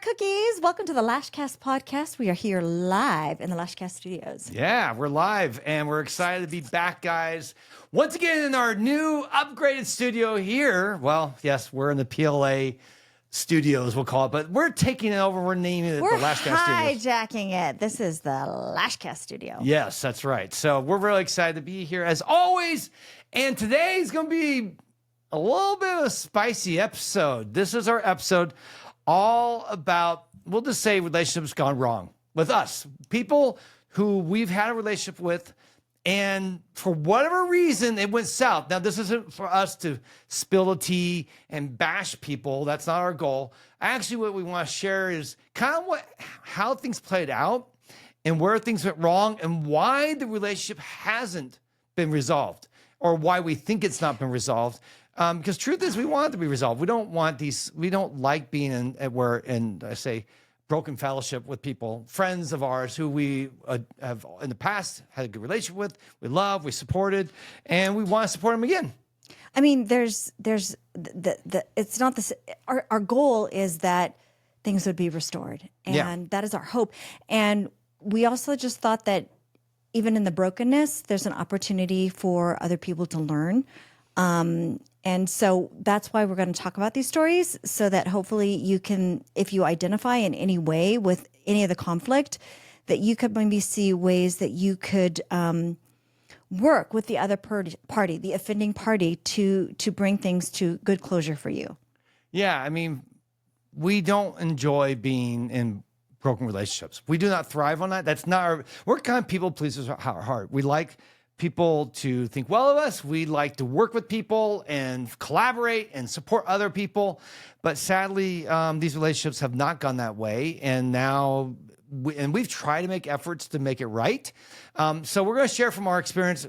cookies. Welcome to the LashCast podcast. We are here live in the LashCast studios. Yeah, we're live and we're excited to be back, guys. Once again in our new upgraded studio here. Well, yes, we're in the PLA studios, we'll call it, but we're taking it over. We're naming it the LashCast studios. Hijacking it. This is the LashCast studio. Yes, that's right. So we're really excited to be here as always. And today is going to be a little bit of a spicy episode. This is our episode all about, we'll just say relationships gone wrong with us. People who we've had a relationship with, and for whatever reason, it went south. Now, this isn't for us to spill the tea and bash people. That's not our goal. Actually, what we want to share is kind of how things played out and where things went wrong and why the relationship hasn't been resolved or why we think it's not been resolved. Because truth is, we want it to be resolved. We don't want these. We don't like being in I say broken fellowship with people, friends of ours who we have in the past had a good relationship with. We love, we supported, and we want to support them again. I mean, there's it's not this. Our goal is that things would be restored, and that is our hope. And we also just thought that even in the brokenness, there's an opportunity for other people to learn. And so that's why we're going to talk about these stories so that hopefully you can, if you identify in any way with any of the conflict, that you could maybe see ways that you could work with the other party, the offending party, to bring things to good closure for you. Yeah, I mean, we don't enjoy being in broken relationships. We do not thrive on that. That's not we're kind of people pleasers at our heart. We like people to think well of us. We like to work with people and collaborate and support other people. But sadly, these relationships have not gone that way. And now, we've tried to make efforts to make it right. So we're going to share from our experience.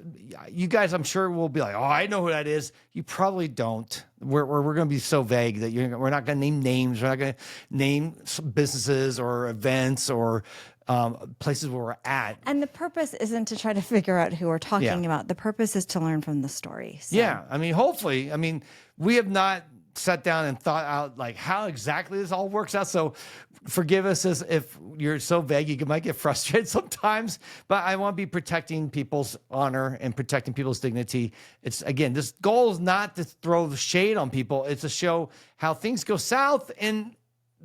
You guys, I'm sure, will be like, oh, I know who that is. You probably don't. We're going to be so vague that we're not going to name names. We're not going to name businesses or events or places where we're at. And the purpose isn't to try to figure out who we're talking about. The purpose is to learn from the story. So. Yeah. I mean, hopefully, we have not sat down and thought out like how exactly this all works out. So forgive us as if you're so vague, you might get frustrated sometimes, but I want to be protecting people's honor and protecting people's dignity. It's again, this goal is not to throw the shade on people. It's to show how things go south and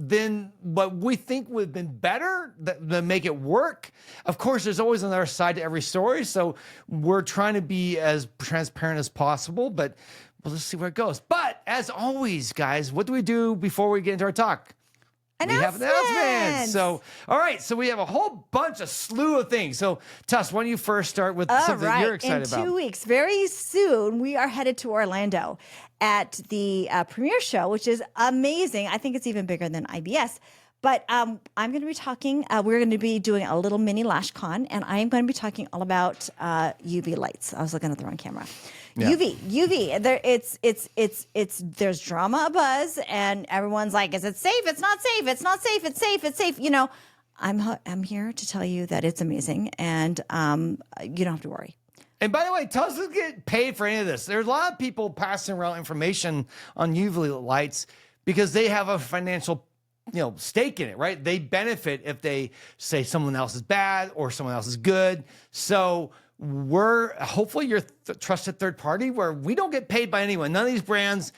then what we think would have been better to make it work. Of course, there's always another side to every story. So we're trying to be as transparent as possible, but we'll just see where it goes. But as always, guys, what do we do before we get into our talk? We have announcements. So, all right. So we have a whole slew of things. So, Tuss, why don't you first start with something you're excited about? In 2 weeks, very soon, we are headed to Orlando at the premiere show, which is amazing. I think it's even bigger than IBS. But I'm going to be talking, we're going to be doing a little mini LashCon, and I am going to be talking all about UV lights. I was looking at the wrong camera. Yeah. UV. There's drama, buzz, and everyone's like, is it safe? It's not safe. It's not safe. It's safe. It's safe. You know, I'm here to tell you that it's amazing, and you don't have to worry. And by the way, Tuss doesn't get paid for any of this. There's a lot of people passing around information on UV lights because they have a financial stake in it, right? They benefit if they say someone else is bad or someone else is good. So we're hopefully your trusted third party where we don't get paid by anyone. None of these brands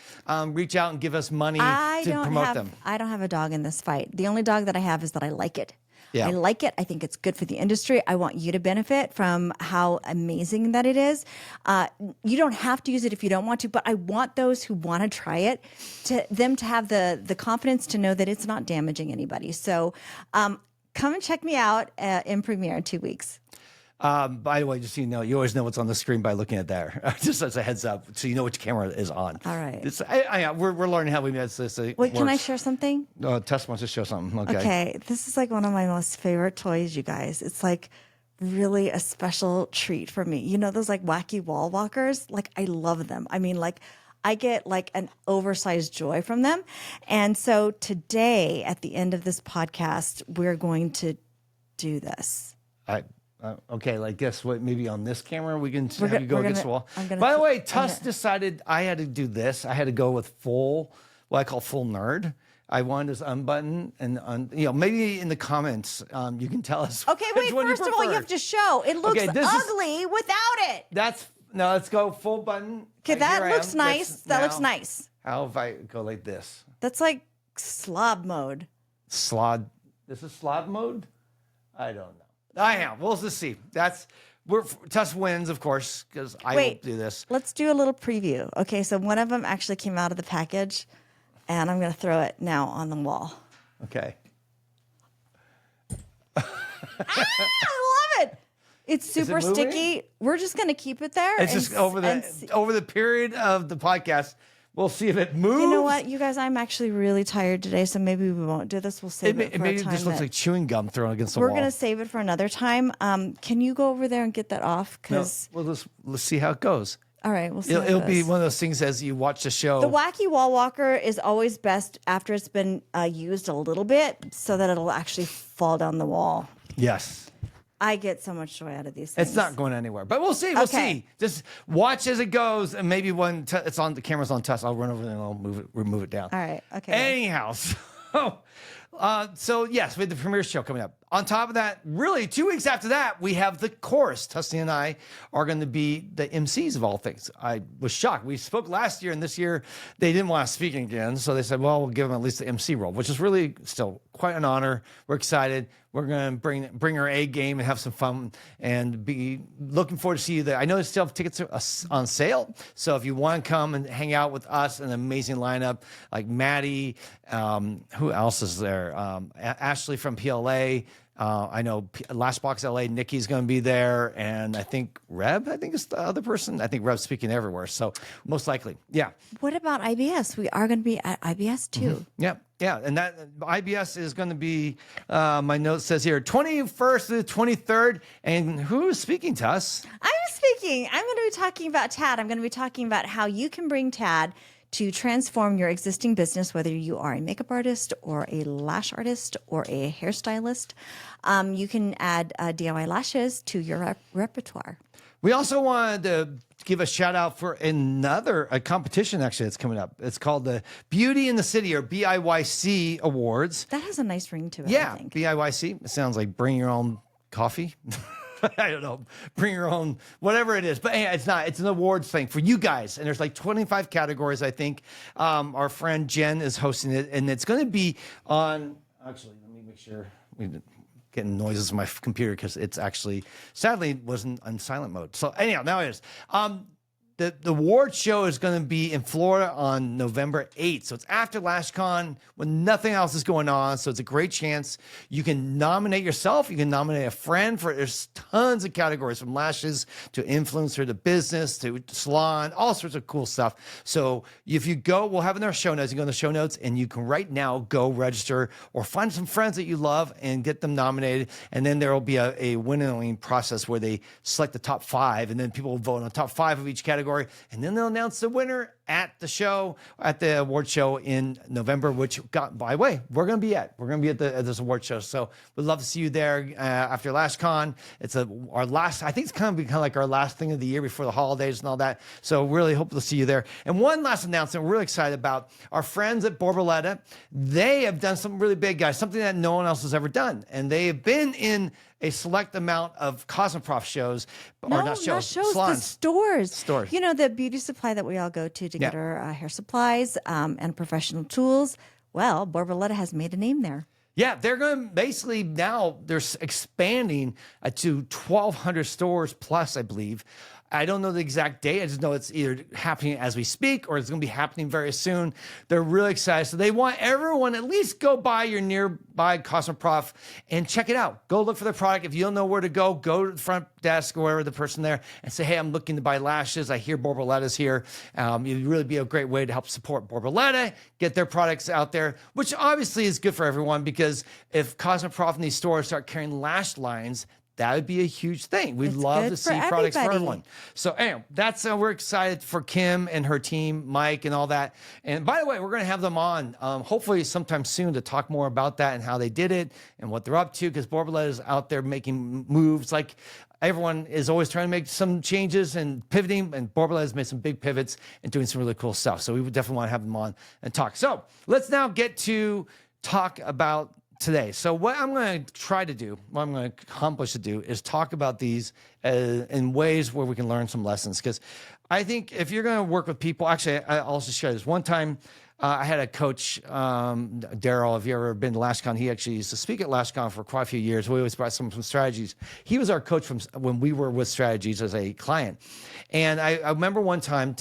reach out and give us money to promote them. I don't have a dog in this fight. The only dog that I have is that I like it. Yeah. I like it. I think it's good for the industry. I want you to benefit from how amazing that it is. You don't have to use it if you don't want to, but I want those who want to try it to have the confidence to know that it's not damaging anybody. So come and check me out in premiere in 2 weeks. By the way, just so you know, you always know what's on the screen by looking at there. Just as a heads up, so you know which camera is on. All right. We're learning how we make this. Wait, can I share something? Tuss wants to show something. Okay. This is like one of my most favorite toys, you guys. It's like really a special treat for me. You know those like wacky wall walkers? Like I love them. I mean, like I get like an oversized joy from them. And so today, at the end of this podcast, we're going to do this. Okay, like guess what? Maybe on this camera we can have you go against the wall. By the way, Tuss decided I had to do this. I had to go with what I call full nerd. I wanted to unbutton and maybe in the comments you can tell us. Okay, wait. which one First of all, you have to show. It looks ugly without it. Let's go full button. Okay, that looks nice. That looks nice. How if I go like this? That's like slob mode. Slod. This is slod mode? I don't know. I am. We'll just see. Tuss wins, of course, because I will do this. Let's do a little preview. Okay, so one of them actually came out of the package, and I'm going to throw it now on the wall. Okay. I love it. It's super sticky. We're just going to keep it there. It's just over the period of the podcast. We'll see if it moves. You know what, you guys? I'm actually really tired today, so maybe we won't do this. We'll save it for a time. Maybe it just looks like chewing gum thrown against the wall. We're going to save it for another time. Can you go over there and get that off? Let's see how it goes. All right, we'll see. It'll be one of those things as you watch the show. The wacky wall walker is always best after it's been used a little bit, so that it'll actually fall down the wall. Yes. I get so much joy out of these things. It's not going anywhere, but we'll see. We'll see. Just watch as it goes, and maybe when it's on, the camera's on Tuss, I'll run over there and I'll remove it down. All right. Okay. Anyhow, so yes, we have the premiere show coming up. On top of that, really 2 weeks after that, we have the chorus. Tussy and I are going to be the MCs of all things. I was shocked. We spoke last year, and this year they didn't want to speak again. So they said, well, we'll give them at least the MC role, which is really still quite an honor. We're excited. We're going to bring our A game and have some fun and be looking forward to see you there. I know they still have tickets on sale. So if you want to come and hang out with us, an amazing lineup like Maddie, who else is there? Ashley from PLA. I know Lashbox LA, Nikki's going to be there. And I think Reb, is the other person. I think Reb's speaking everywhere. So most likely. Yeah. What about IBS? We are going to be at IBS too. Mm-hmm. Yeah. And that IBS is going to be, my note says here, 21st to the 23rd. And who's speaking to us? I'm speaking. I'm going to be talking about TAD. I'm going to be talking about how you can bring TAD to transform your existing business, whether you are a makeup artist or a lash artist or a hairstylist. You can add DIY lashes to your repertoire. We also wanted to give a shout out for a competition actually that's coming up. It's called the Beauty in the City, or BIYC Awards. That has a nice ring to it. Yeah, I think. BIYC. It sounds like bring your own coffee. I don't know, bring your own, whatever it is. But anyway, it's not. It's an awards thing for you guys. And there's like 25 categories, I think. Our friend Jen is hosting it. And it's going to be on, actually, let me make sure. Getting noises on my computer because it's actually, sadly, wasn't on silent mode. So anyhow, now it is. The award show is going to be in Florida on November 8th. So it's after LashCon when nothing else is going on. So it's a great chance. You can nominate yourself. You can nominate a friend. There's tons of categories, from lashes to influencer to business to salon, all sorts of cool stuff. So if you go, we'll have it in our show notes. You go in the show notes and you can right now go register or find some friends that you love and get them nominated. And then there will be a winnowing process where they select the top 5, and then people will vote on the top 5 of each category. And then they'll announce the winner at the award show in November, which, by the way, we're going to be at this award show. So we'd love to see you there after LashCon. It's our last, I think it's kind of like our last thing of the year before the holidays and all that. So really hope to see you there. And one last announcement we're really excited about. Our friends at Borboleta, they have done something really big, guys, something that no one else has ever done. And they have been in a select amount of Cosmoprof shows, not shows, salons. The stores. Stores. You know, the beauty supply that we all go to get our hair supplies and professional tools. Well, Borboleta has made a name there. Yeah, they're going to basically now they're expanding to 1,200 stores plus, I believe. I don't know the exact date. I just know it's either happening as we speak or it's going to be happening very soon. They're really excited. So they want everyone at least go by your nearby Cosmoprof and check it out. Go look for the product. If you don't know where to go to the front desk or wherever the person there and say, hey, I'm looking to buy lashes. I hear Borboleta's here. It'd really be a great way to help support Borboleta, get their products out there, which obviously is good for everyone, because if Cosmoprof and these stores start carrying lash lines, that would be a huge thing. We'd It's love good to for see products for everybody. everyone. So anyway, that's we're excited for Kim and her team, Mike and all that. And by the way, we're going to have them on hopefully sometime soon to talk more about that and how they did it and what they're up to, because Borboleta is out there making moves. Like everyone is always trying to make some changes and pivoting, and Borboleta has made some big pivots and doing some really cool stuff. So we would definitely want to have them on and talk. So let's now get to talk about today. So what I'm going to try to do, what I'm going to accomplish to do, is talk about these in ways where we can learn some lessons. Because I think if you're going to work with people, actually, I'll also share this. One time, I had a coach, Daryl, if you ever been to LashCon, he actually used to speak at LashCon for quite a few years. We always brought some strategies. He was our coach from when we were with Strategies as a client. And I remember one time,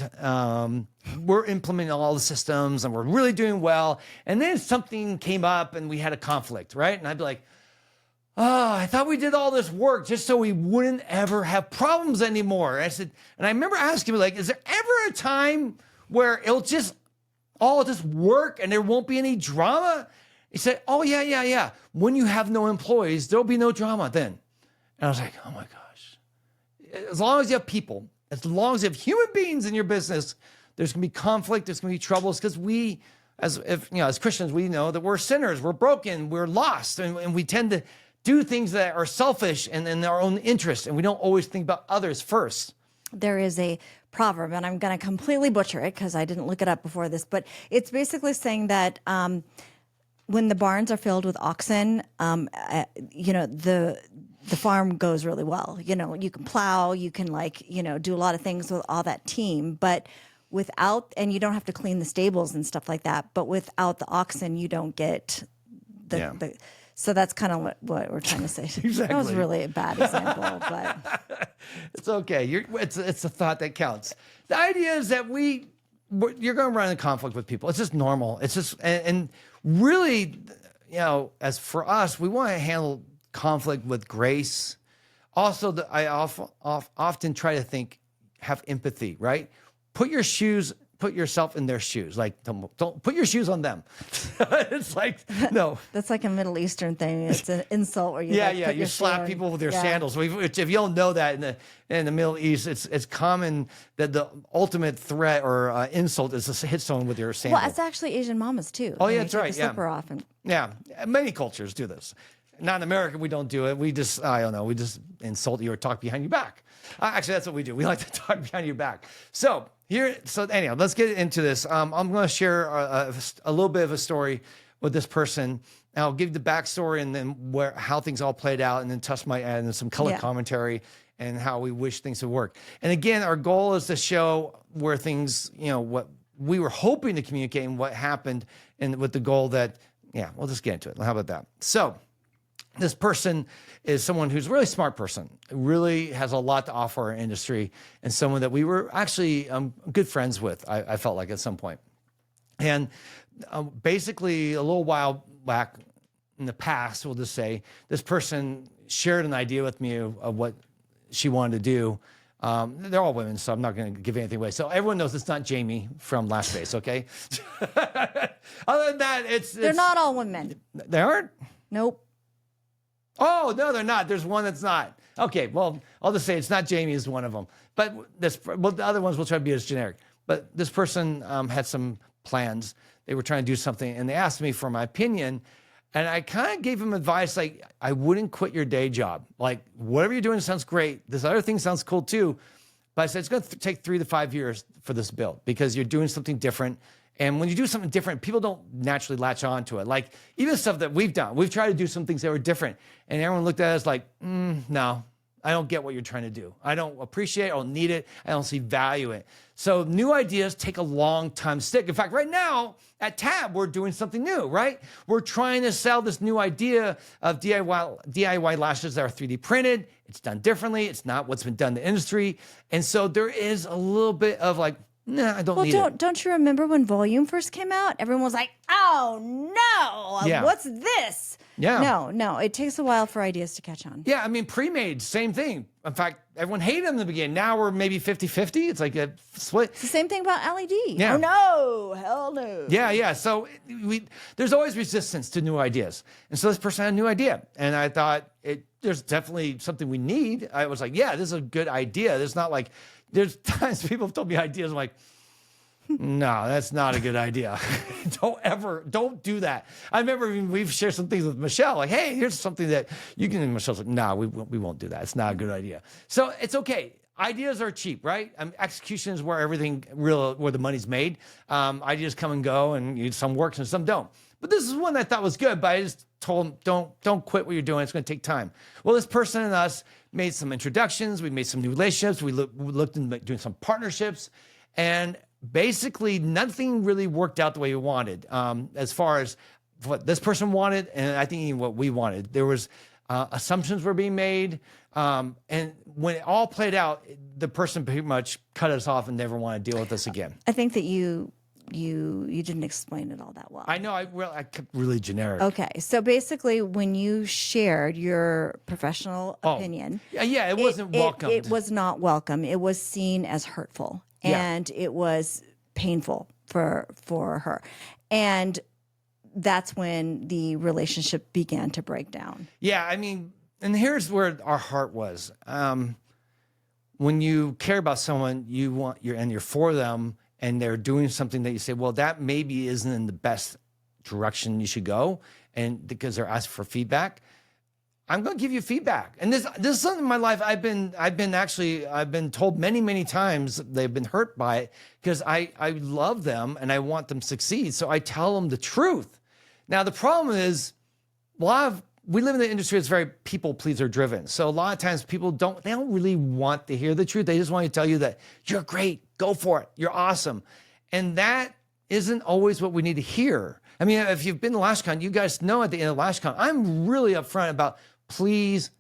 we're implementing all the systems and we're really doing well. And then something came up and we had a conflict, right? And I'd be like, oh, I thought we did all this work just so we wouldn't ever have problems anymore. I said, and I remember asking him, like, is there ever a time where it'll just all this work and there won't be any drama? He said, oh, yeah. When you have no employees, there'll be no drama then. And I was like, oh my gosh. As long as you have people, as long as you have human beings in your business, there's going to be conflict, there's going to be troubles, because we, as Christians, we know that we're sinners, we're broken, we're lost, and we tend to do things that are selfish and in our own interest, and we don't always think about others first. There is a proverb, and I'm going to completely butcher it because I didn't look it up before this, but it's basically saying that when the barns are filled with oxen, the farm goes really well. You can plow, you can do a lot of things with all that team, but without, and you don't have to clean the stables and stuff like that, but without the oxen, you don't get the so that's kind of what we're trying to say. Exactly. That was really a bad example, but it's okay. It's a thought that counts. The idea is that you're going to run in conflict with people. It's just normal. It's just, and really, as for us, we want to handle conflict with grace. Also, I often try to have empathy, right? Put yourself in their shoes. Like, don't put your shoes on them. It's like, no. That's like a Middle Eastern thing. It's an insult where you You slap people with your sandals. If you don't know that in the Middle East, it's common that the ultimate threat or insult is to hit someone with your sandal. Well, it's actually Asian mamas too. Oh, yeah, that's right. The slipper off. Many cultures do this. Not in America, we don't do it. We just, I don't know, we just insult you or talk behind your back. Actually, that's what we do. We like to talk behind your back. So anyhow, let's get into this. I'm going to share a little bit of a story with this person. And I'll give the backstory and then how things all played out. And then Tuss might add in some color commentary and how we wish things would work. And again, our goal is to show where things, what we were hoping to communicate and what happened, and with the goal that, we'll just get into it. How about that? So this person is someone who's a really smart person, really has a lot to offer our industry, and someone that we were actually good friends with, I felt like at some point. And basically a little while back in the past, we'll just say, this person shared an idea with me of what she wanted to do. They're all women, so I'm not going to give anything away. So everyone knows it's not Jamie from Lash, okay? Other than that, they're not all women. They aren't? Nope. Oh, no, they're not. There's one that's not. Okay, well, I'll just say it's not Jamie is one of them. But the other ones we'll try to be as generic. But this person had some plans. They were trying to do something, and they asked me for my opinion. And I kind of gave them advice like, I wouldn't quit your day job. Like, whatever you're doing sounds great. This other thing sounds cool too. But I said, it's going to take 3 to 5 years for this build because you're doing something different. And when you do something different, people don't naturally latch on to it. Like even stuff that we've done, we've tried to do some things that were different. And everyone looked at us like, no, I don't get what you're trying to do. I don't appreciate it. I don't need it. I don't see value in it. So new ideas take a long time to stick. In fact, right now at Tab, we're doing something new, right? We're trying to sell this new idea of DIY lashes that are 3D printed. It's done differently. It's not what's been done in the industry. And so there is a little bit of like, nah, I don't need it. Don't you remember when Volume first came out? Everyone was like, oh no, what's this? Yeah. No, it takes a while for ideas to catch on. Yeah, I mean, pre-made, same thing. In fact, everyone hated them in the beginning. Now we're maybe 50-50. It's like a split. It's the same thing about LED. Yeah. Oh no, hell no. Yeah. So there's always resistance to new ideas. And so this person had a new idea. And I thought there's definitely something we need. I was like, yeah, this is a good idea. There's not like, there's times people have told me ideas. I'm like, no, that's not a good idea. Don't do that. I remember we've shared some things with Michelle, like, hey, here's something that you can, and Michelle's like, no, we won't do that. It's not a good idea. So it's okay. Ideas are cheap, right? Execution is where where the money's made. Ideas come and go, and some works and some don't. But this is one I thought was good, but I just told them, don't quit what you're doing. It's going to take time. Well, this person and us made some introductions. We made some new relationships. We looked into doing some partnerships, and basically nothing really worked out the way we wanted, as far as what this person wanted, and I think even what we wanted. There was assumptions were being made, and when it all played out, the person pretty much cut us off and never wanted to deal with us again. I think that you didn't explain it all that well. I know. I kept really generic. Okay, so basically, when you shared your professional opinion, it wasn't welcomed. It was not welcome. It was seen as hurtful, and it was painful for her, and that's when the relationship began to break down. Yeah, I mean, and here's where our heart was. When you care about someone, you're for them, and they're doing something that you say, well, that maybe isn't in the best direction you should go, and because they're asking for feedback, I'm going to give you feedback. And this is something in my life I've been told many times they've been hurt by it, because I love them and I want them to succeed. So I tell them the truth. Now, the problem is we live in the industry that's very people pleaser driven. So a lot of times people don't really want to hear the truth. They just want to tell you that you're great, go for it, you're awesome. And that isn't always what we need to hear. I mean, if you've been to LashCon, you guys know at the end of LashCon, I'm really upfront about, please,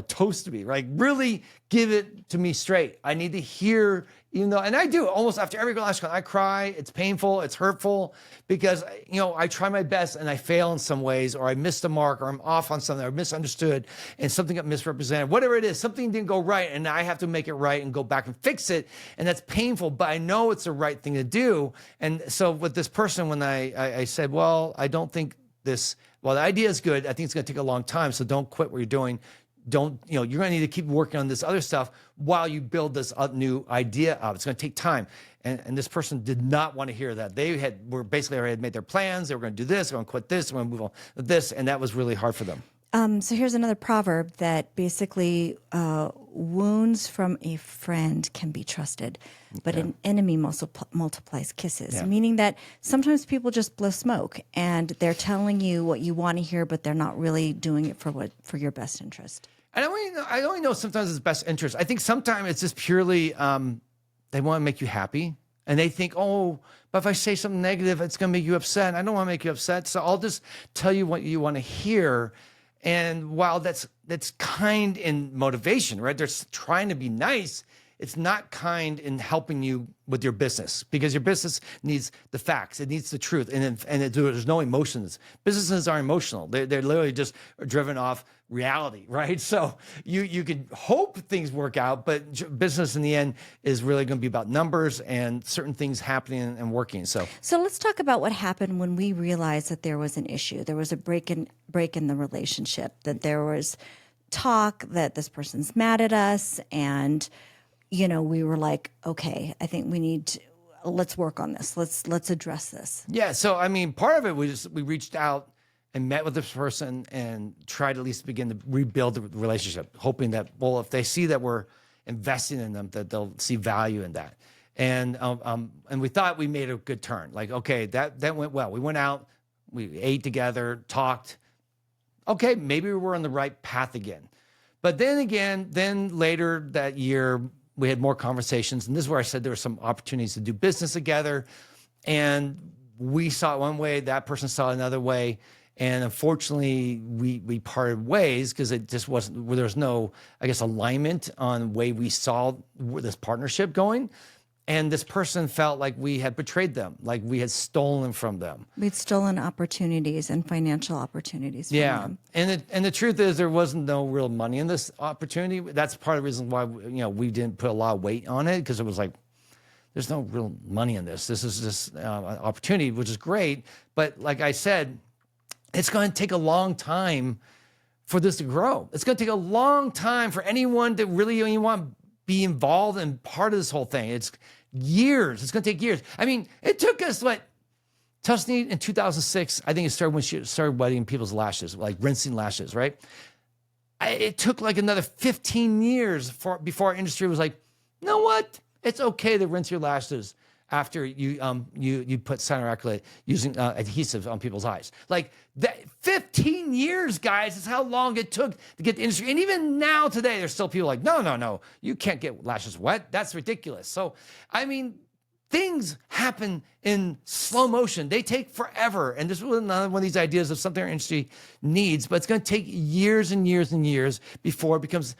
toast to me, right? Really give it to me straight. I need to hear, and I do almost after every LashCon, I cry. It's painful. It's hurtful because, I try my best and I fail in some ways, or I missed a mark, or I'm off on something, or misunderstood and something got misrepresented, whatever it is, something didn't go right. And I have to make it right and go back and fix it. And that's painful, but I know it's the right thing to do. And so with this person, when I said, well, I don't think the idea is good. I think it's going to take a long time. So don't quit what you're doing. You're going to need to keep working on this other stuff while you build this new idea up. It's going to take time. And this person did not want to hear that. They were basically already made their plans. They were going to do this. They're going to quit this. They're going to move on with this. And that was really hard for them. So here's another proverb that basically wounds from a friend can be trusted, but an enemy multiplies kisses, meaning that sometimes people just blow smoke and they're telling you what you want to hear, but they're not really doing it for your best interest. I only know sometimes it's best interest. I think sometimes it's just purely they want to make you happy. And they think, oh, but if I say something negative, it's going to make you upset. I don't want to make you upset. So I'll just tell you what you want to hear. And while that's kind in motivation, right? They're trying to be nice. It's not kind in helping you with your business, because your business needs the facts. It needs the truth. And there's no emotions. Businesses are emotional. They're literally just driven off reality, right? So you could hope things work out, but business in the end is really going to be about numbers and certain things happening and working. So let's talk about what happened when we realized that there was an issue. There was a break in the relationship, that there was talk that this person's mad at us, and we were like, okay, I think let's work on this. Let's address this. Yeah. So, I mean, part of it was we reached out and met with this person and tried to at least begin to rebuild the relationship, hoping that, well, if they see that we're investing in them, that they'll see value in that. And we thought we made a good turn. Like, okay, that went well. We went out, we ate together, talked. Okay, maybe we were on the right path again. But then later that year, we had more conversations, and this is where I said there were some opportunities to do business together, and we saw it one way, that person saw it another way, and unfortunately, we parted ways because it just there was no, I guess, alignment on the way we saw this partnership going, And this person felt like we had betrayed them, like we had stolen from them. We'd stolen opportunities and financial opportunities from them. And the truth is there wasn't no real money in this opportunity. That's part of the reason why we didn't put a lot of weight on it, because it was like, there's no real money in this. This is just an opportunity, which is great. But like I said, it's going to take a long time for this to grow. It's going to take a long time for anyone to really want to be involved and part of this whole thing. It's years. It's going to take years. I mean, it took us Tuss in 2006, I think it started when she started wetting people's lashes, like rinsing lashes, right? It took like another 15 years before our industry was like, you know what? It's okay to rinse your lashes after you put cyanide using adhesive on people's eyes. Like that, 15 years, guys, is how long it took to get the industry. And even now today, there's still people like, no, you can't get lashes wet. That's ridiculous. So, I mean, things happen in slow motion. They take forever. And this was another one of these ideas of something our industry needs, but it's going to take years and years and years before it becomes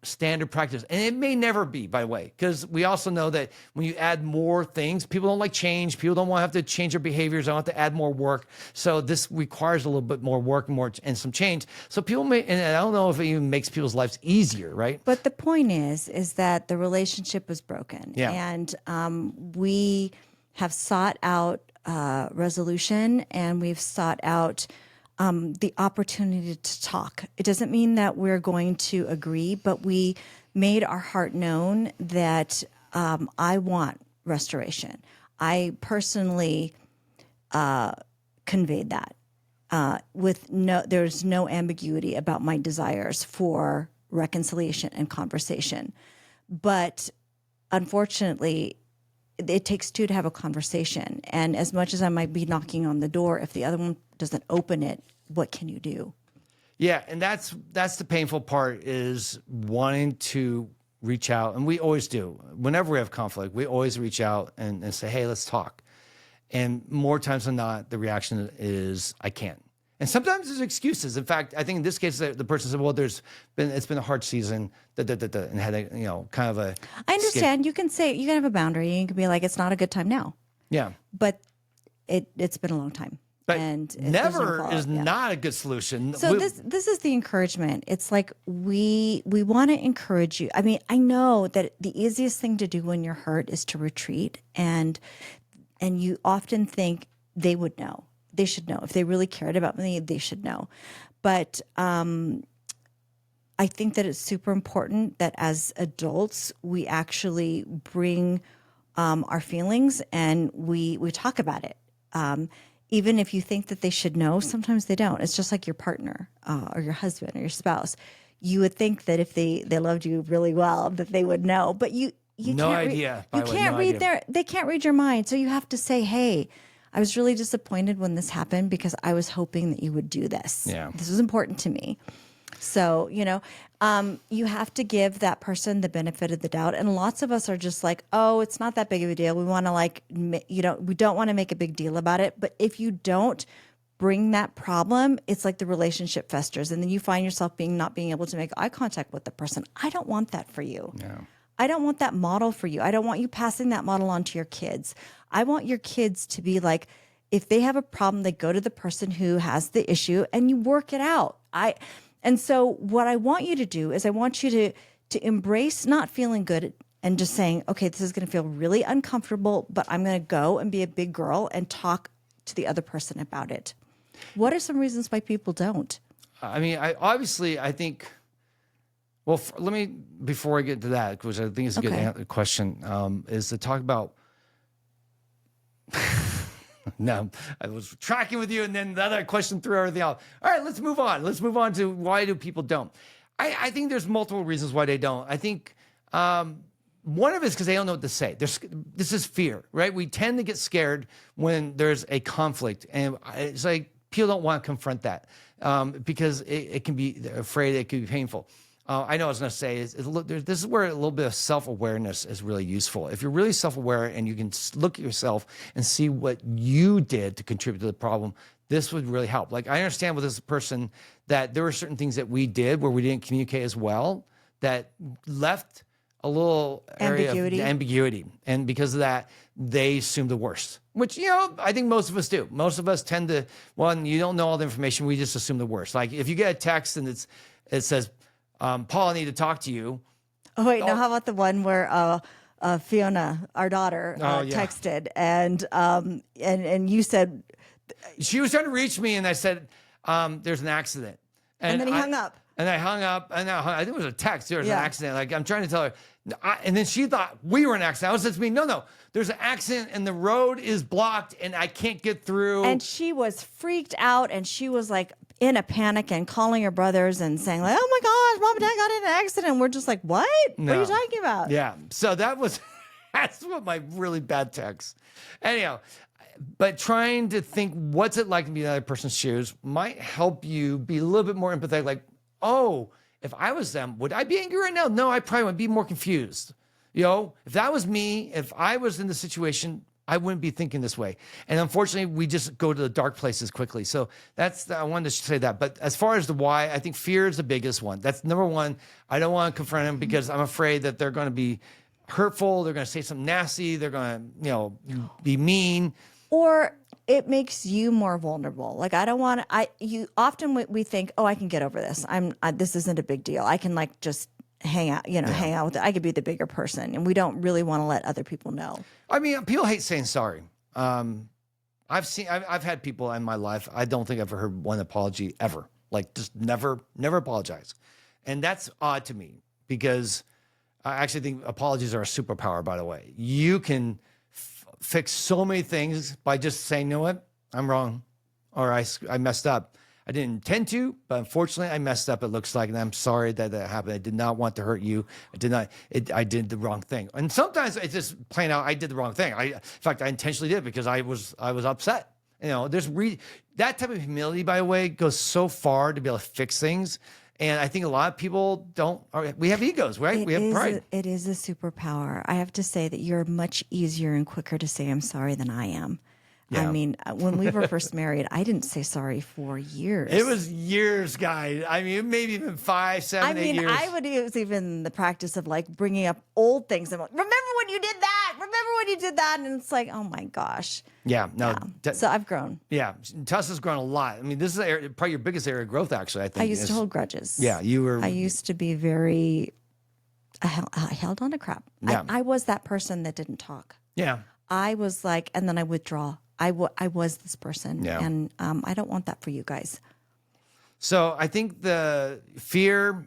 standard practice. And it may never be, by the way, because we also know that when you add more things, people don't like change. People don't want to have to change their behaviors. They want to add more work. So this requires a little bit more work and some change. So people may, and I don't know if it even makes people's lives easier, right? But the point is that the relationship was broken. Yeah. And we have sought out resolution, and we've sought out the opportunity to talk. It doesn't mean that we're going to agree, but we made our heart known that I want restoration. I personally conveyed that there's no ambiguity about my desires for reconciliation and conversation. But unfortunately, it takes two to have a conversation. And as much as I might be knocking on the door, if the other one doesn't open it, what can you do? Yeah, and that's the painful part, is wanting to reach out. And we always do. Whenever we have conflict, we always reach out and say, hey, let's talk. And more times than not, the reaction is, I can't. And sometimes there's excuses. In fact, I think in this case, the person said, well, it's been a hard season, and had a, kind of a... I understand. You can have a boundary. You can be like, it's not a good time now. Yeah. But it's been a long time. But and never is not a good solution. So this is the encouragement. It's like we want to encourage you. I mean, I know that the easiest thing to do when you're hurt is to retreat, and you often think they would know. They should know. If they really cared about me, they should know. But I think that it's super important that as adults, we actually bring our feelings and we talk about it. Even if you think that they should know, sometimes they don't. It's just like your partner or your husband or your spouse. You would think that if they loved you really well, that they would know. But you no can't idea. You can't read they can't read your mind. So you have to say, hey, I was really disappointed when this happened because I was hoping that you would do this. Yeah. This was important to me. So, you have to give that person the benefit of the doubt. And lots of us are just like, oh, it's not that big of a deal. We want to we don't want to make a big deal about it. But if you don't bring that problem, it's like the relationship festers. And then you find yourself not being able to make eye contact with the person. I don't want that for you. No. I don't want that model for you. I don't want you passing that model on to your kids. I want your kids to be like, if they have a problem, they go to the person who has the issue and you work it out. And so what I want you to do is I want you to embrace not feeling good and just saying, okay, this is going to feel really uncomfortable, but I'm going to go and be a big girl and talk to the other person about it. What are some reasons why people don't? I mean, I think, well, let me, before I get to that, which I think is a good question, is to talk about, no, I was tracking with you, and then the other question threw everything out. All right, let's move on. Let's move on to why do people don't. I think there's multiple reasons why they don't. I think one of it is because they don't know what to say. This is fear, right? We tend to get scared when there's a conflict, and it's like people don't want to confront that because it can be afraid, it can be painful. I know what I was going to say this is where a little bit of self-awareness is really useful. If you're really self-aware and you can look at yourself and see what you did to contribute to the problem, this would really help. Like, I understand with this person that there were certain things that we did where we didn't communicate as well that left a little area Ambiguity. of ambiguity. And because of that, they assume the worst, which, I think most of us do. Most of us tend to, you don't know all the information. We just assume the worst. Like if you get a text and it says, Paul, I need to talk to you. Oh, wait, now how about the one where Fiona, our daughter, texted and you said... She was trying to reach me and I said, there's an accident. And then he hung up. And I hung up, and I think it was a text. There was an accident. Like I'm trying to tell her, and then she thought we were an accident. I was just me. No, there's an accident, and the road is blocked, and I can't get through. And she was freaked out, and she was like in a panic and calling her brothers and saying like, "Oh my gosh, mom and dad got in an accident." And we're just like, "What? What are you talking about?" Yeah. So that's what my really bad text. Anyhow. But trying to think what's it like to be in the other person's shoes might help you be a little bit more empathetic. Like, oh, if I was them, would I be angry right now? No, I probably would be more confused. If that was me, if I was in the situation, I wouldn't be thinking this way. And unfortunately, we just go to the dark places quickly. So I wanted to say that. But as far as the why, I think fear is the biggest one. That's number one. I don't want to confront them because I'm afraid that they're going to be hurtful. They're going to say something nasty. They're going to, be mean. Or it makes you more vulnerable. Like I don't want to. Often we think, oh, I can get over this. This isn't a big deal. I can like just hang out. Hang out with it. I could be the bigger person, and we don't really want to let other people know. I mean, people hate saying sorry. I've had people in my life. I don't think I've ever heard one apology ever. Like just never apologize, and that's odd to me because I actually think apologies are a superpower. By the way, you can fix so many things by just saying, you know what, I'm wrong, or I messed up. I didn't intend to, but unfortunately I messed up, it looks like, and I'm sorry that happened. I did not want to hurt you. I did the wrong thing. And sometimes it's just plain out, I did the wrong thing. In fact, I intentionally did because I was upset. There's that type of humility, by the way, goes so far to be able to fix things. And I think a lot of people we have egos, right? We have pride. It is a superpower. I have to say that you're much easier and quicker to say I'm sorry than I am. Yeah. I mean, when we were first married, I didn't say sorry for years. It was years, guys. I mean, maybe even 5, 7, 8 years. I would use even the practice of like bringing up old things. And remember when you did that? Remember when you did that? And it's like, oh my gosh. Yeah. No. Yeah. So I've grown. Yeah. Tuss has grown a lot. I mean, this is probably your biggest area of growth, actually, I think. I used to hold grudges. Yeah. I used to be very, I held on to crap. Yeah. I was that person that didn't talk. Yeah. I was like, and then I withdraw. I was this person, and I don't want that for you guys. So I think the fear,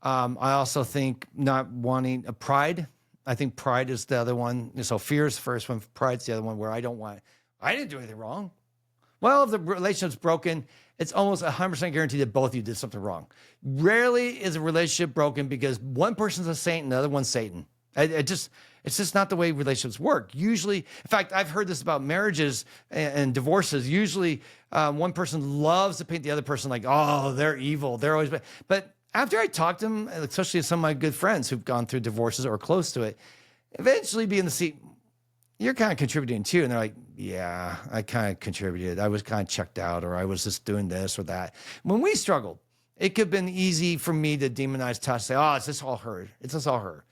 I also think not wanting a pride. I think pride is the other one. So fear is the first one. Pride's the other one where I didn't do anything wrong. Well, if the relationship's broken, it's almost 100% guaranteed that both of you did something wrong. Rarely is a relationship broken because one person's a saint and the other one's Satan. It's just not the way relationships work. Usually, in fact, I've heard this about marriages and divorces. Usually, one person loves to paint the other person like, oh, they're evil. They're always bad. But after I talk to them, especially some of my good friends who've gone through divorces or close to it, eventually be in the seat, you're kind of contributing too. And they're like, yeah, I kind of contributed. I was kind of checked out, or I was just doing this or that. When we struggled, it could have been easy for me to demonize Tuss, say, oh, it's just all her. It's just all her.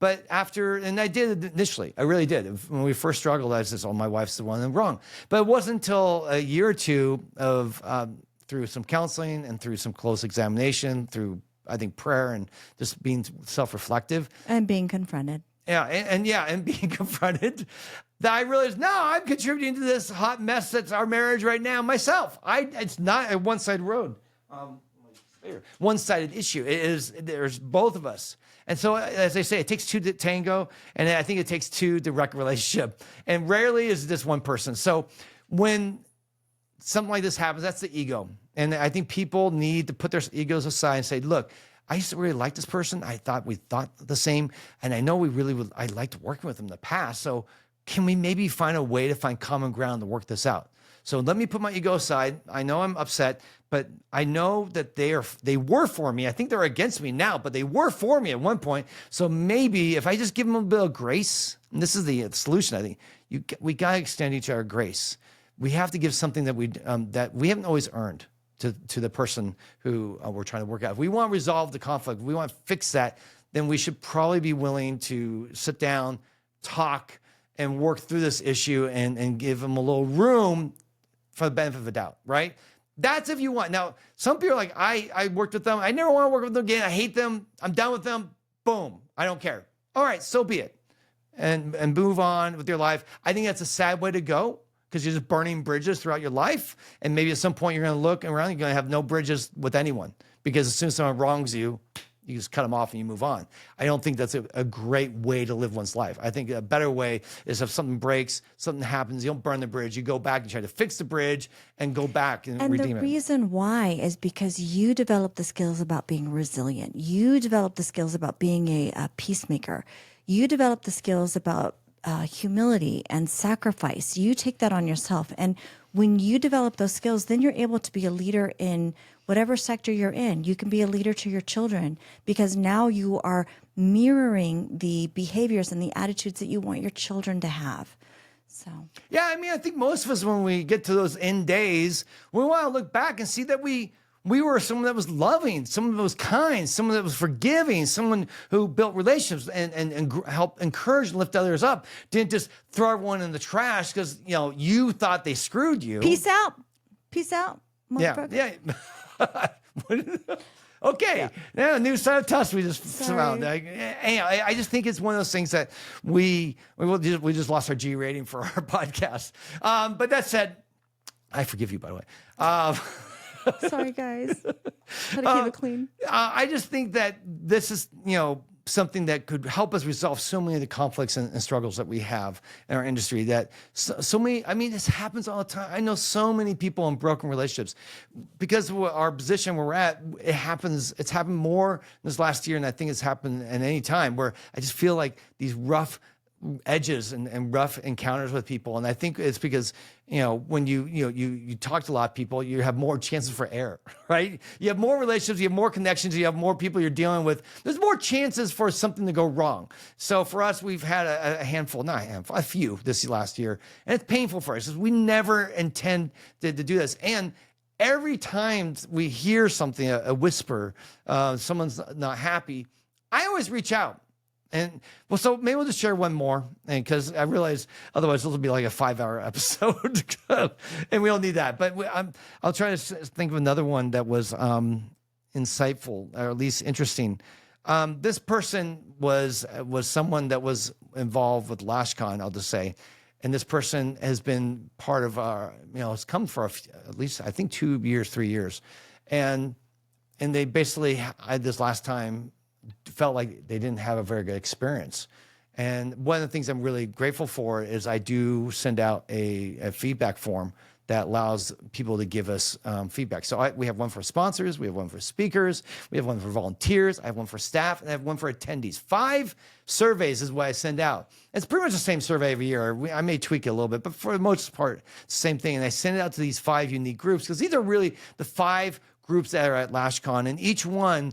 But and I did initially, I really did. When we first struggled, I was just, oh, my wife's the one that's wrong. But it wasn't until a year or two of through some counseling and through some close examination, through, I think, prayer and just being self-reflective. And being confronted. Yeah, and being confronted, that I realized, no, I'm contributing to this hot mess that's our marriage right now myself. It's not a one-sided road. One-sided issue. There's both of us. And so, as I say, it takes two to tango, and I think it takes two to wreck a relationship. And rarely is this one person. So when something like this happens, that's the ego. And I think people need to put their egos aside and say, look, I used to really like this person. I thought we thought the same. And I know I liked working with them in the past. So can we maybe find a way to find common ground to work this out? So let me put my ego aside. I know I'm upset, but I know that they were for me. I think they're against me now, but they were for me at one point. So maybe if I just give them a bit of grace, and this is the solution, I think, we got to extend each other grace. We have to give something that we haven't always earned to the person who we're trying to work out. If we want to resolve the conflict, we want to fix that, then we should probably be willing to sit down, talk, and work through this issue and give them a little room for the benefit of the doubt, right? That's if you want. Now, some people are like, I worked with them. I never want to work with them again. I hate them. I'm done with them. Boom. I don't care. All right, so be it. And move on with your life. I think that's a sad way to go because you're just burning bridges throughout your life. And maybe at some point you're going to look around, you're going to have no bridges with anyone because as soon as someone wrongs you, you just cut them off and you move on. I don't think that's a great way to live one's life. I think a better way is if something breaks, something happens, you don't burn the bridge. You go back and try to fix the bridge and go back and redeem it. And the reason why is because you develop the skills about being resilient. You develop the skills about being a peacemaker. You develop the skills about humility and sacrifice. You take that on yourself. And when you develop those skills, then you're able to be a leader in whatever sector you're in. You can be a leader to your children because now you are mirroring the behaviors and the attitudes that you want your children to have. So, yeah, I mean, I think most of us, when we get to those end days, we want to look back and see that we were someone that was loving, someone that was kind, someone that was forgiving, someone who built relationships and helped encourage and lift others up. Didn't just throw everyone in the trash because, you thought they screwed you. Peace out. Peace out. Yeah. Okay. Now, new side of Tuss. We just surround. I just think it's one of those things that we just lost our G rating for our podcast. But that said, I forgive you, by the way. Sorry, guys. Try to keep it clean. I just think that this is, something that could help us resolve so many of the conflicts and struggles that we have in our industry that so many, I mean, this happens all the time. I know so many people in broken relationships because of our position where we're at. It's happened more this last year. And I think it's happened at any time where I just feel like these rough edges and rough encounters with people. And I think it's because, when you talk to a lot of people, you have more chances for error, right? You have more relationships, you have more connections, you have more people you're dealing with. There's more chances for something to go wrong. So for us, we've had a few this last year. And it's painful for us because we never intend to do this. And every time we hear something, a whisper, someone's not happy, I always reach out. And so maybe we'll just share one more, and because I realize otherwise this will be like a 5-hour episode, and we don't need that. But I'll try to think of another one that was insightful or at least interesting. This person was someone that was involved with LashCon, I'll just say, and this person has been part of our, it's come for at least I think 2 years, 3 years, and they basically this last time felt like they didn't have a very good experience. And one of the things I'm really grateful for is I do send out a feedback form that allows people to give us feedback. So we have one for sponsors, we have one for speakers, we have one for volunteers, I have one for staff, and I have one for attendees. 5 surveys is what I send out. It's pretty much the same survey every year. I may tweak it a little bit, but for the most part, it's the same thing. And I send it out to these 5 unique groups because these are really the 5 groups that are at LashCon, and each one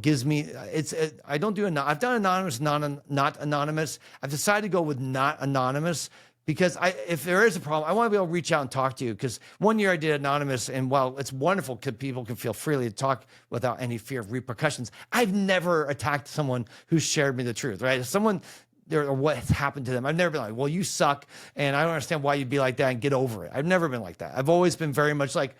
gives me, I don't do, I've done anonymous, not anonymous. I've decided to go with not anonymous because if there is a problem, I want to be able to reach out and talk to you. Because one year I did anonymous, and while it's wonderful because people can feel freely to talk without any fear of repercussions, I've never attacked someone who shared me the truth, right? If someone, or what's happened to them, I've never been like, well, you suck, and I don't understand why you'd be like that, and get over it. I've never been like that. I've always been very much like,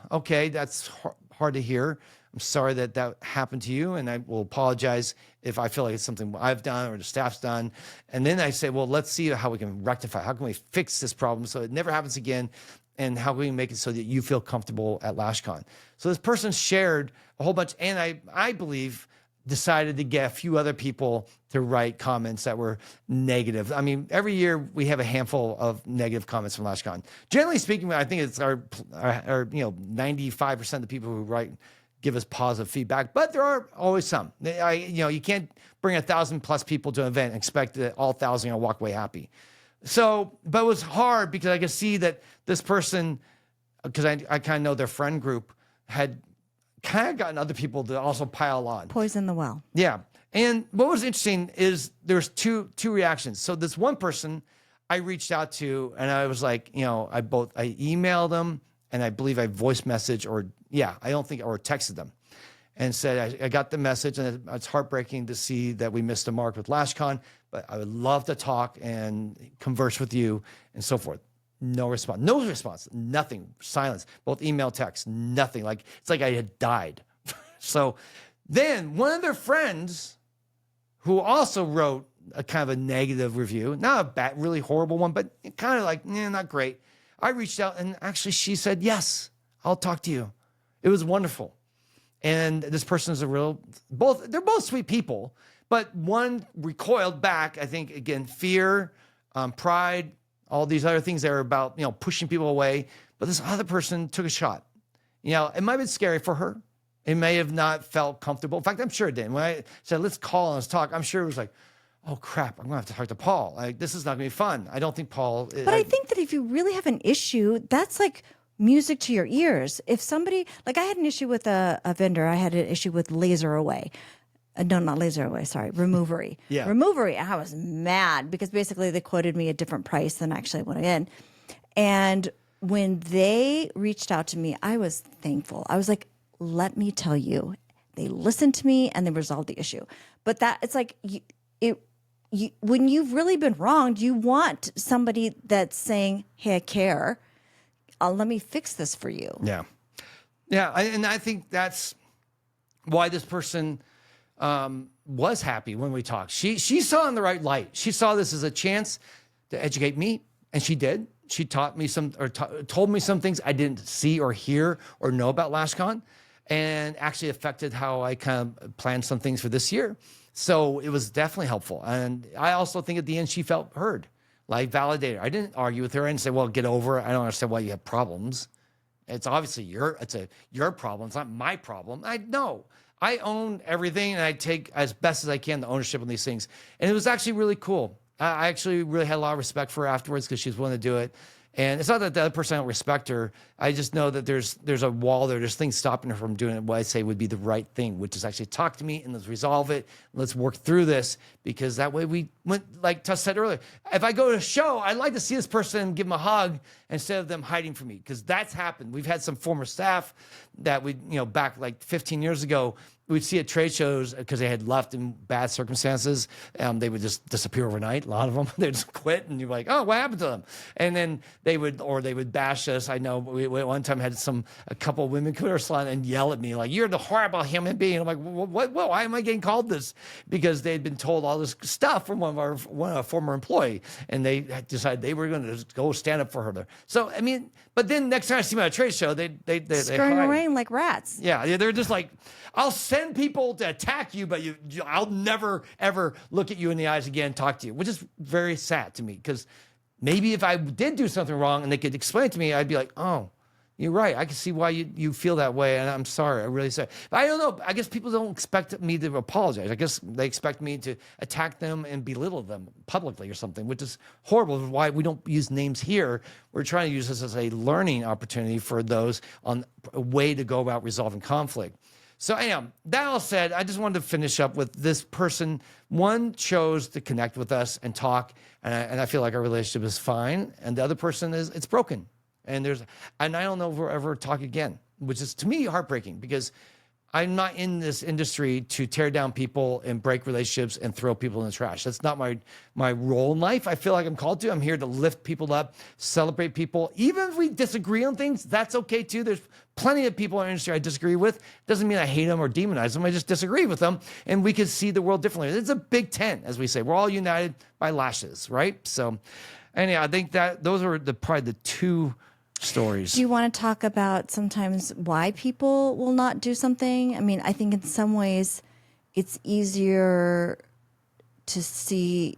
okay, that's hard to hear. I'm sorry that happened to you, and I will apologize if I feel like it's something I've done or the staff's done. And then I say, well, let's see how we can rectify. How can we fix this problem so it never happens again? And how can we make it so that you feel comfortable at LashCon? So this person shared a whole bunch, and I believe decided to get a few other people to write comments that were negative. I mean, every year we have a handful of negative comments from LashCon. Generally speaking, I think it's our 95% of the people who write give us positive feedback, but there are always some. You can't bring 1,000+ people to an event and expect that all 1,000 will walk away happy. So, but it was hard because I could see that this person, because I kind of know their friend group, had kind of gotten other people to also pile on. Poison the well. Yeah. And what was interesting is there's two reactions. So this one person I reached out to, and I was like, I emailed them, and I believe I voice message or texted them. and said, I got the message, and it's heartbreaking to see that we missed the mark with LashCon, but I would love to talk and converse with you and so forth. No response, nothing, silence, both email, text, nothing. Like, it's like I had died. So then one of their friends who also wrote a kind of a negative review, not a bad, really horrible one, but kind of like, not great. I reached out, and actually she said, yes, I'll talk to you. It was wonderful. And this person is they're both sweet people, but one recoiled back, I think, again, fear, pride, all these other things that are about, pushing people away. But this other person took a shot. It might have been scary for her. It may have not felt comfortable. In fact, I'm sure it didn't. When I said, let's call and let's talk, I'm sure it was like, oh crap, I'm gonna have to talk to Paul. Like, this is not gonna be fun. I don't think Paul. But I think that if you really have an issue, that's like music to your ears. If somebody, like, I had an issue with a vendor, I had an issue with Laser Away. No, not Laser Away, sorry, Removery. Yeah. Removery, I was mad because basically they quoted me a different price than actually went in. And when they reached out to me, I was thankful. I was like, let me tell you, they listened to me and they resolved the issue. But it's like, when you've really been wronged, you want somebody that's saying, hey, I care. Let me fix this for you. Yeah. Yeah. And I think that's why this person was happy when we talked. She saw in the right light. She saw this as a chance to educate me, and she did. She taught me told me some things I didn't see or hear or know about LashCon, and actually affected how I kind of planned some things for this year. So it was definitely helpful. And I also think at the end, she felt heard, like validated. I didn't argue with her. I didn't say, well, get over it. I don't understand why you have problems. It's obviously your problem. It's not my problem. I own everything, and I take as best as I can the ownership on these things. And it was actually really cool. I actually really had a lot of respect for her afterwards because she was willing to do it. And it's not that the other person, I don't respect her. I just know that there's a wall there. There's things stopping her from doing what I say would be the right thing, which is actually talk to me and let's resolve it. Let's work through this, because that way we went, like Tuss said earlier, if I go to a show, I'd like to see this person and give them a hug instead of them hiding from me, because that's happened. We've had some former staff that back like 15 years ago, we'd see at trade shows because they had left in bad circumstances. They would just disappear overnight. A lot of them, they'd just quit, and you're like, oh, what happened to them? And then they would bash us. I know we one time had a couple of women come to our salon and yell at me like, you're the horrible human being. I'm like, what? Why am I getting called this? Because they'd been told all this stuff from one of our former employee, and they decided they were going to go stand up for her there. So I mean, but then next time I see them at a trade show, they scurrying around like rats. Yeah, they're just like, I'll send people to attack you, but I'll never, ever look at you in the eyes again and talk to you, which is very sad to me, because maybe if I did do something wrong and they could explain it to me, I'd be like, oh, you're right. I can see why you feel that way, and I'm sorry. I really sorry. But I don't know. I guess people don't expect me to apologize. I guess they expect me to attack them and belittle them publicly or something, which is horrible. Why we don't use names here. We're trying to use this as a learning opportunity for those on a way to go about resolving conflict. So anyhow, that all said, I just wanted to finish up with this person. One chose to connect with us and talk, and I feel like our relationship is fine. And the other person it's broken. And I don't know if we'll ever talk again, which is to me heartbreaking, because I'm not in this industry to tear down people and break relationships and throw people in the trash. That's not my role in life. I feel like I'm called to. I'm here to lift people up, celebrate people. Even if we disagree on things, that's okay too. There's plenty of people in our industry I disagree with. Doesn't mean I hate them or demonize them. I just disagree with them, and we can see the world differently. It's a big tent, as we say. We're all united by lashes, right? So anyhow, I think that those are probably the two stories. Do you want to talk about sometimes why people will not do something? I mean, I think in some ways it's easier to see.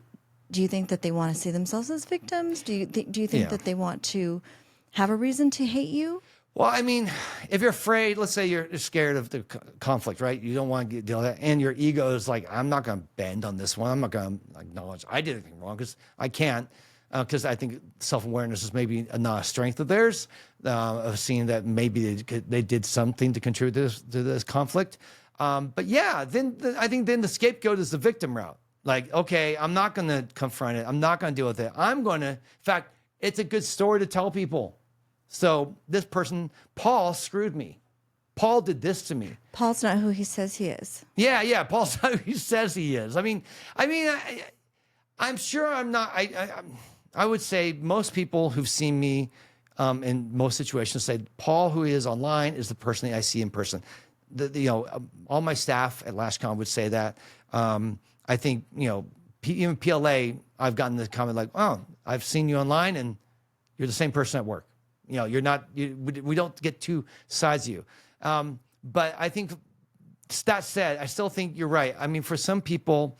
Do you think that they want to see themselves as victims? Do you think that they want to have a reason to hate you? Well, I mean, if you're afraid, let's say you're scared of the conflict, right? You don't want to deal with that. And your ego is like, I'm not going to bend on this one. I'm not going to acknowledge I did anything wrong, because I can't. Because I think self-awareness is maybe not a strength of theirs, of seeing that maybe they did something to contribute to this conflict. But yeah, I think the scapegoat is the victim route. Like, okay, I'm not going to confront it. I'm not going to deal with it. In fact, it's a good story to tell people. So this person, Paul, screwed me. Paul did this to me. Paul's not who he says he is. Yeah. Paul's not who he says he is. I'm sure I'm not. I would say most people who've seen me in most situations say Paul, who he is online, is the person that I see in person. All my staff at LashCon would say that. I think, even PLA, I've gotten the comment like, oh, I've seen you online and you're the same person at work. You're not, we don't get two sides of you. But I think that said, I still think you're right. I mean, for some people,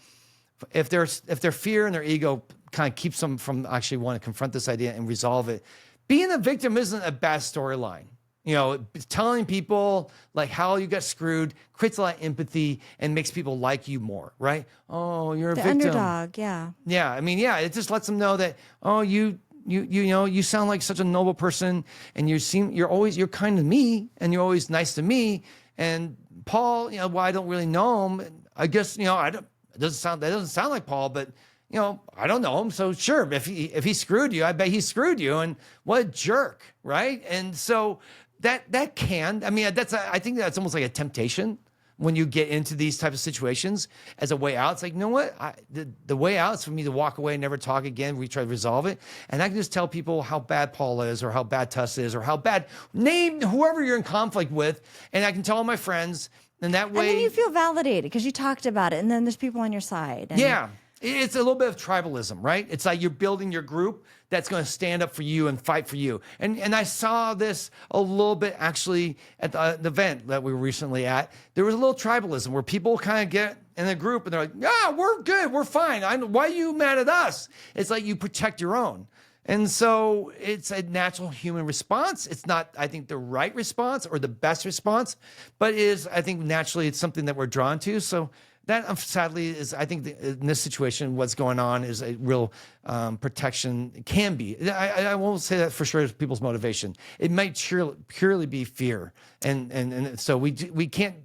if their fear and their ego kind of keeps them from actually wanting to confront this idea and resolve it, being a victim isn't a bad storyline. Telling people like how you got screwed creates a lot of empathy and makes people like you more, right? Oh, you're a victim. Underdog, yeah. Yeah, it just lets them know that, oh, you sound like such a noble person, and you're kind to me, and you're always nice to me. And Paul, well, I don't really know him. I guess that doesn't sound like Paul, but I don't know him. So sure, if he screwed you, I bet he screwed you. And what a jerk, right? And so that can, I think that's almost like a temptation when you get into these types of situations as a way out. It's like, you know what? The way out is for me to walk away and never talk again. We try to resolve it. And I can just tell people how bad Paul is, or how bad Tuss is, or how bad, name whoever you're in conflict with. And I can tell all my friends. And that way. And then you feel validated because you talked about it. And then there's people on your side. And yeah. It's a little bit of tribalism, right? It's like you're building your group that's going to stand up for you and fight for you. And I saw this a little bit actually at the event that we were recently at. There was a little tribalism where people kind of get in a group and they're like, yeah, we're good, we're fine. Why are you mad at us? It's like you protect your own. And so it's a natural human response. It's not, I think, the right response or the best response, but I think naturally it's something that we're drawn to. So that sadly is, I think in this situation, what's going on is a real protection. It can be. I won't say that for sure is people's motivation. It might purely be fear. And so we can't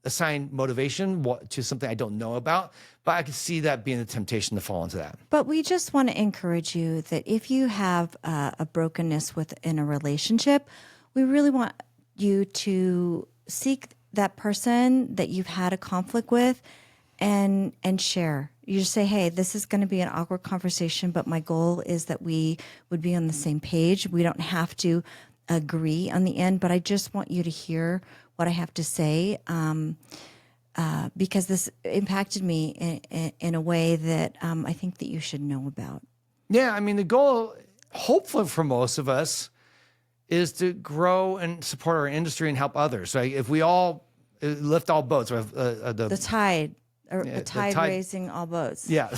assign motivation to something I don't know about, but I can see that being a temptation to fall into that. But we just want to encourage you that if you have a brokenness within a relationship, we really want you to seek that person that you've had a conflict with and share. You just say, hey, this is going to be an awkward conversation, but my goal is that we would be on the same page. We don't have to agree on the end, but I just want you to hear what I have to say because this impacted me in a way that I think that you should know about. Yeah, the goal, hopefully for most of us, is to grow and support our industry and help others. Right? If we all lift all boats, the tide. A tide raising all boats. Yeah.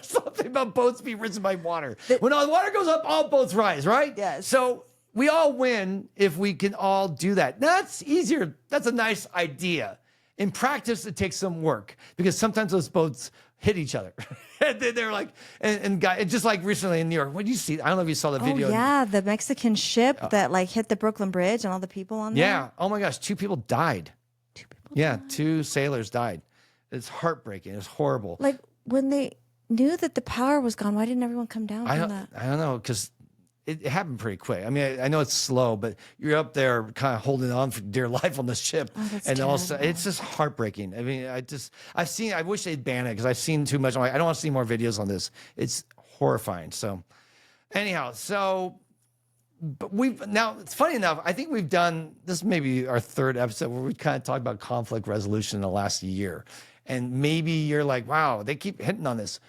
Something about boats being risen by water. When all the water goes up, all boats rise, right? Yes. So we all win if we can all do that. That's easier. That's a nice idea. In practice, it takes some work because sometimes those boats hit each other. And they're like, and just like recently in New York, what did you see? I don't know if you saw the video. Oh, yeah. The Mexican ship that hit the Brooklyn Bridge and all the people on there. Yeah. Oh my gosh. 2 people died. 2 people Yeah. died. 2 sailors died. It's heartbreaking. It's horrible. Like when they knew that the power was gone, why didn't everyone come down from that? I don't know, because it happened pretty quick. I know it's slow, but you're up there kind of holding on for dear life on the ship. Oh, that's and terrible. also it's just heartbreaking. I wish they'd ban it because I've seen too much. I'm like, I don't want to see more videos on this. It's horrifying. So anyhow, but now it's funny enough, I think we've done this maybe our 3rd episode where we kind of talked about conflict resolution in the last year. And maybe you're like, wow, they keep hitting on this.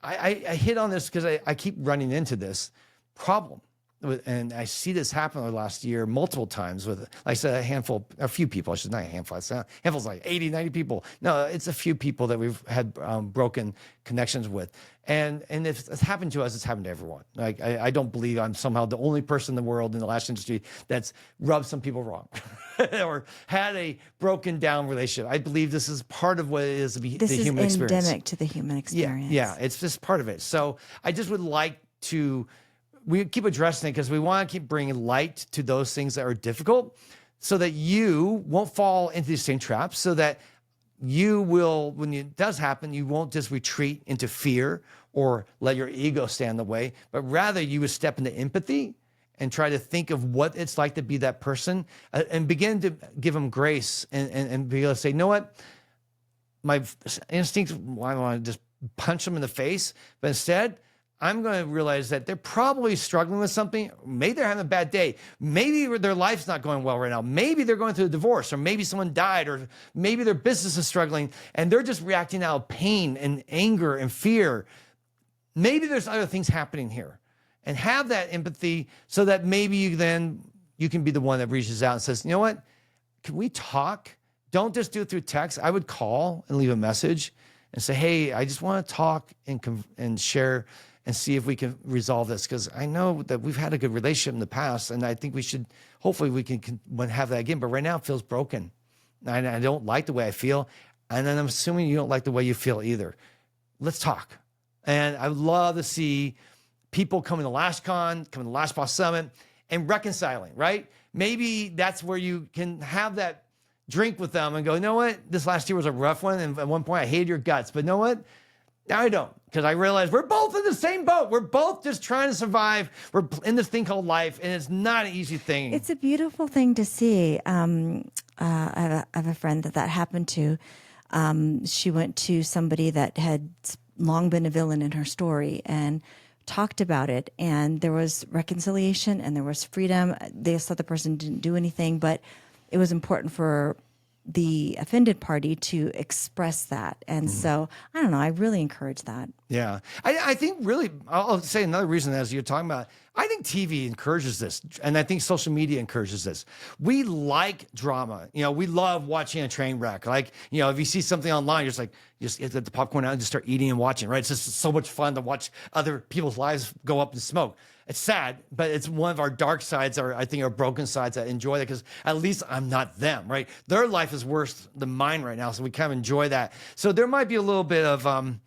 I hit on this because I keep running into this problem. And I see this happen over the last year multiple times with, like I said, a few people. I should not a handful. Handful's like 80, 90 people. No, it's a few people that we've had broken connections with. And if it's happened to us, it's happened to everyone. Like I don't believe I'm somehow the only person in the world in the lash industry that's rubbed some people wrong or had a broken down relationship. I believe this is part of what it is the human experience. This is endemic to the human experience. Yeah, it's just part of it. So I just would like to. We keep addressing it because we want to keep bringing light to those things that are difficult so that you won't fall into these same traps, so that you will, when it does happen, you won't just retreat into fear or let your ego stand in the way, but rather you would step into empathy and try to think of what it's like to be that person, and begin to give them grace and be able to say, you know what? My instinct, I want to just punch them in the face, but instead, I'm going to realize that they're probably struggling with something. Maybe they're having a bad day. Maybe their life's not going well right now. Maybe they're going through a divorce, or maybe someone died, or maybe their business is struggling and they're just reacting out of pain and anger and fear. Maybe there's other things happening here, and have that empathy so that maybe you can be the one that reaches out and says, you know what? Can we talk? Don't just do it through text. I would call and leave a message and say, hey, I just want to talk and share and see if we can resolve this, because I know that we've had a good relationship in the past, and I think hopefully we can have that again. But right now it feels broken. And I don't like the way I feel. And then I'm assuming you don't like the way you feel either. Let's talk. And I would love to see people coming to LashCon, coming to Lash Boss Summit, and reconciling, right? Maybe that's where you can have that drink with them and go, you know what? This last year was a rough one. And at one point I hated your guts, but you know what? Now I don't, because I realize we're both in the same boat. We're both just trying to survive. We're in this thing called life, and it's not an easy thing. It's a beautiful thing to see. I have a friend that happened to. She went to somebody that had long been a villain in her story and talked about it, and there was reconciliation and there was freedom. They thought the person didn't do anything, but it was important for the offended party to express that. And so, I don't know, I really encourage that. Yeah. I think really, I'll say another reason, as you're talking about, I think TV encourages this, and I think social media encourages this. We like drama. You know, we love watching a train wreck. Like, you know, if you see something online, you're just get the popcorn out and just start eating and watching, right? It's just so much fun to watch other people's lives go up in smoke. It's sad, but it's one of our dark sides, or I think our broken sides, that enjoy that, because at least I'm not them, right? Their life is worse than mine right now, so we kind of enjoy that. So there might be a little bit of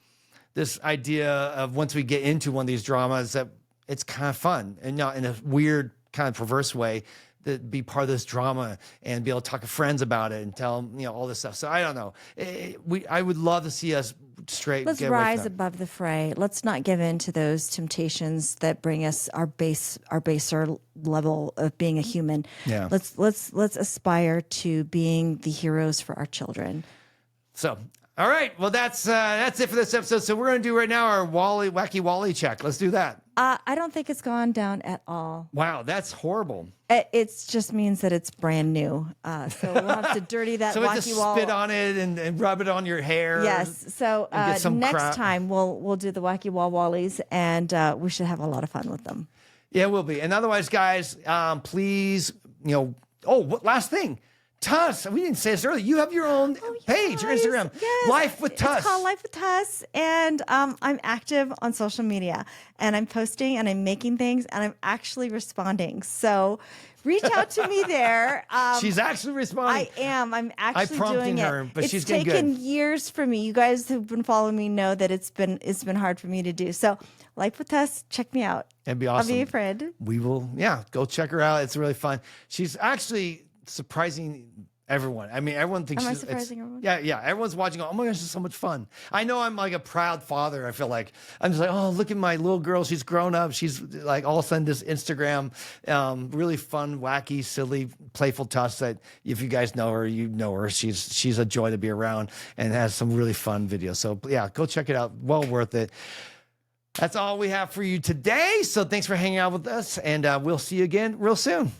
this idea of, once we get into one of these dramas, that it's kind of fun, and not in a weird kind of perverse way, to be part of this drama and be able to talk to friends about it and tell them, you know, all this stuff. So I don't know. I would love to see us Let's rise above the fray. Let's not give in to those temptations that bring us our baser level of being a human. Yeah. Let's aspire to being the heroes for our children. So, all right. Well, that's it for this episode. So we're going to do right now our wacky Wally check. Let's do that. I don't think it's gone down at all. Wow, that's horrible. It just means that it's brand new. So we'll have to dirty that so we have wacky to wall. spit on it and rub it on your hair. Yes. So next time we'll do the wacky wall wallies, and we should have a lot of fun with them. Yeah, we'll be. And otherwise, guys, please, last thing. Tuss, we didn't say this earlier. You have your own page, your Instagram, yes. Life with Tuss. It's called Life with Tuss, and I'm active on social media, and I'm posting and I'm making things, and I'm actually responding. So reach out to me there. She's actually responding. I am. I'm actually doing her, it. but she's getting taken good. years for me. You guys who've been following me know that it's been hard for me to do. So Life with Tuss, check me out. It'd be awesome. I'll be a friend. We will. Yeah, go check her out. It's really fun. She's actually surprising everyone. I mean, everyone thinks she's surprising everyone. Yeah. Everyone's watching. Oh my gosh, it's so much fun. I know I'm like a proud father. I feel like I'm just like, oh, look at my little girl. She's grown up. She's like all of a sudden this Instagram, really fun, wacky, silly, playful Tuss that if you guys know her, you know her. She's a joy to be around and has some really fun videos. So yeah, go check it out. Well worth it. That's all we have for you today. So thanks for hanging out with us, and we'll see you again real soon.